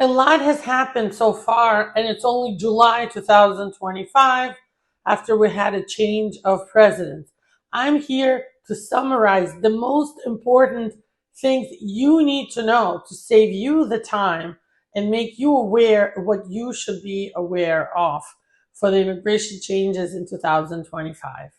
A lot has happened so far, and it's only July 2025 after we had a change of president. I'm here to summarize the most important things you need to know to save you the time and make you aware of what you should be aware of for the immigration changes in 2025.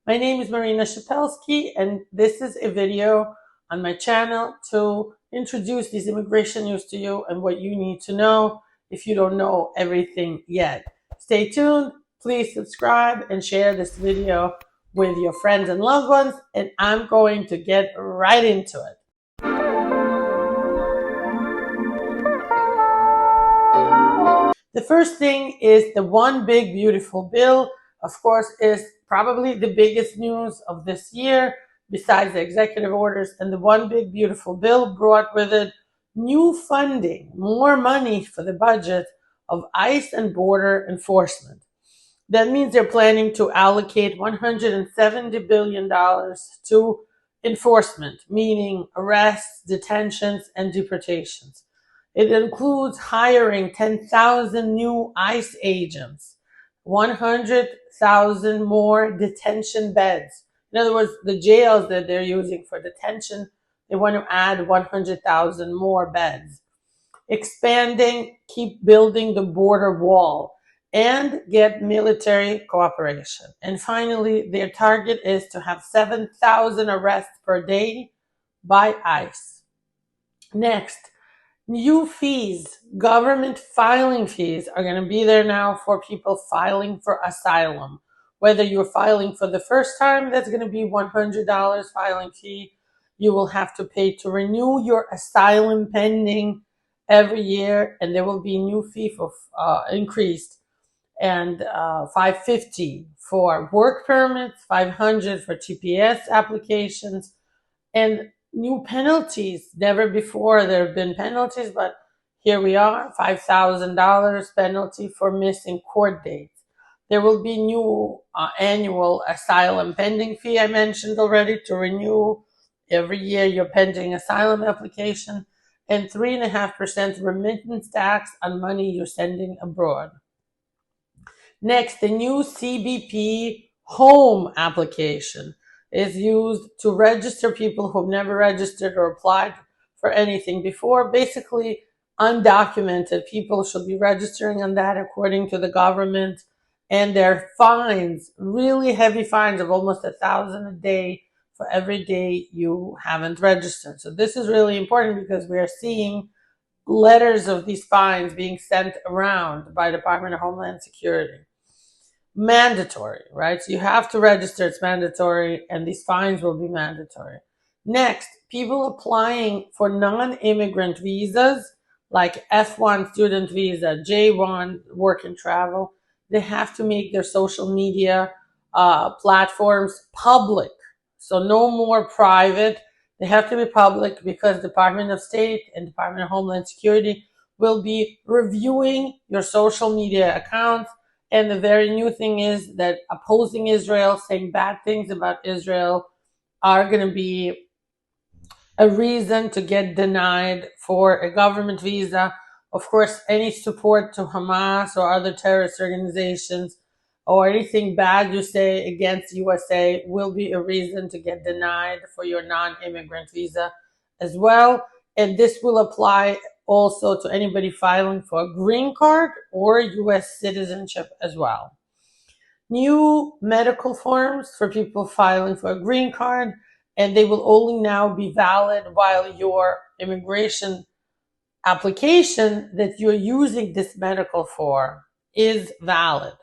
My name is Marina Shepelsky, and this is a video on my channel to introduce these immigration news to you and what you need to know if you don't know everything yet. Stay tuned, please subscribe and share this video with your friends and loved ones, and I'm going to get right into it. The first thing is the One Big Beautiful Bill, of course, is probably the biggest news of this year besides the executive orders. And the One Big Beautiful Bill brought with it new funding, more money for the budget of ICE and border enforcement. That means they're planning to allocate $170 billion to enforcement, meaning arrests, detentions, and deportations. It includes hiring 10,000 new ICE agents, 100,000 more detention beds. In other words, the jails that they're using for detention, they want to add 100,000 more beds. Expanding, keep building the border wall, and get military cooperation. And finally, their target is to have 7,000 arrests per day by ICE. Next, new fees, government filing fees are going to be there now for people filing for asylum. Whether you're filing for the first time, that's going to be $100 filing fee. You will have to pay to renew your asylum pending every year, and there will be a new fee for increased, and $550 for work permits, $500 for TPS applications, and new penalties. Never before there have been penalties, but here we are, $5,000 penalty for missing court dates. There will be new annual asylum pending fee, I mentioned already, to renew every year your pending asylum application, and 3.5% remittance tax on money you're sending abroad. Next, the new CBP home application is used to register people who've never registered or applied for anything before. Basically, undocumented people should be registering on that according to the government, and their fines, really heavy fines of almost $1,000 a day for every day you haven't registered. So this is really important because we are seeing letters of these fines being sent around by the Department of Homeland Security. Mandatory, right? So you have to register, it's mandatory, and these fines will be mandatory. Next, people applying for non-immigrant visas like F1 student visa, J1 work and travel, they have to make their social media platforms public. So no more private. They have to be public because Department of State and Department of Homeland Security will be reviewing your social media accounts. And the very new thing is that opposing Israel, saying bad things about Israel, are going to be a reason to get denied for a government visa. Of course, any support to Hamas or other terrorist organizations or anything bad you say against USA will be a reason to get denied for your non-immigrant visa as well. And this will apply also to anybody filing for a green card or US citizenship as well. New medical forms for people filing for a green card, and they will only now be valid while your immigration application that you're using this medical for is valid.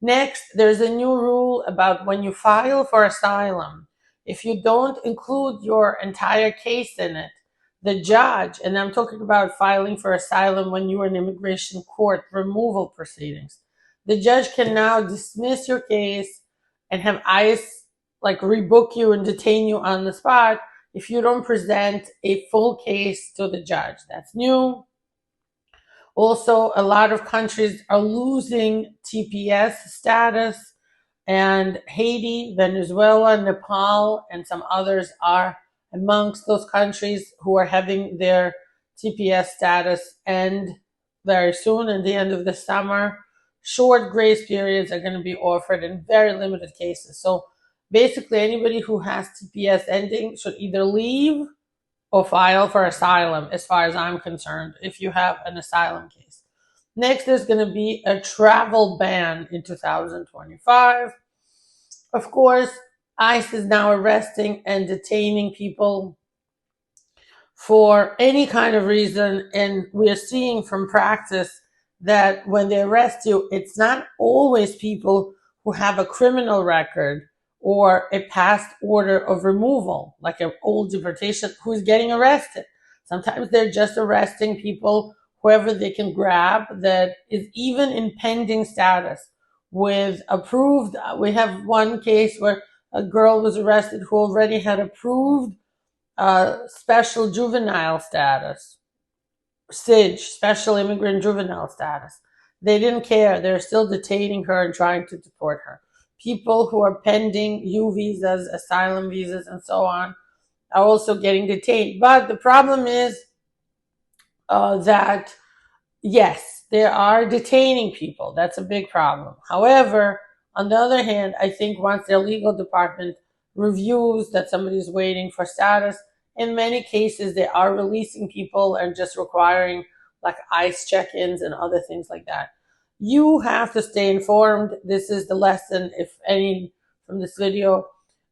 Next, there's a new rule about when you file for asylum. If you don't include your entire case in it, the judge, and I'm talking about filing for asylum when you're in immigration court removal proceedings, the judge can now dismiss your case and have ICE rebook you and detain you on the spot if you don't present a full case to the judge. That's new. Also, a lot of countries are losing TPS status, and Haiti, Venezuela, Nepal, and some others are amongst those countries who are having their TPS status end very soon, at the end of the summer. Short grace periods are going to be offered in very limited cases. So basically, anybody who has TPS ending should either leave or file for asylum, as far as I'm concerned, if you have an asylum case. Next, there's going to be a travel ban in 2025. Of course, ICE is now arresting and detaining people for any kind of reason, and we are seeing from practice that when they arrest you, it's not always people who have a criminal record or a past order of removal, like an old deportation, who's getting arrested. Sometimes they're just arresting people, whoever they can grab, that is even in pending status with approved. We have one case where a girl was arrested who already had approved special juvenile status, SIJ, special immigrant juvenile status. They didn't care. They're still detaining her and trying to deport her. People who are pending U visas, asylum visas, and so on are also getting detained. But the problem is that, yes, they are detaining people. That's a big problem. However, on the other hand, I think once their legal department reviews that somebody is waiting for status, in many cases they are releasing people and just requiring like ICE check-ins and other things like that. You have to stay informed. This is the lesson, if any, from this video.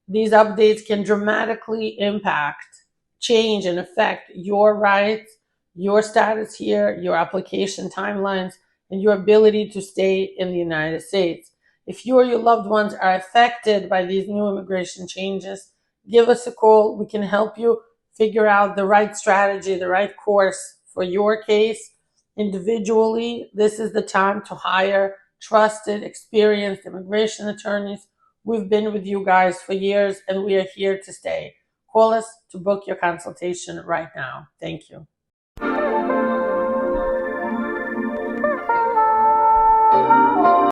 These updates can dramatically impact, change, and affect your rights, your status here, your application timelines, and your ability to stay in the United States. If you or your loved ones are affected by these new immigration changes, give us a call. We can help you figure out the right strategy, the right course for your case individually. This is the time to hire trusted, experienced immigration attorneys. We've been with you guys for years, and we are here to stay. Call us to book your consultation right now. Thank you.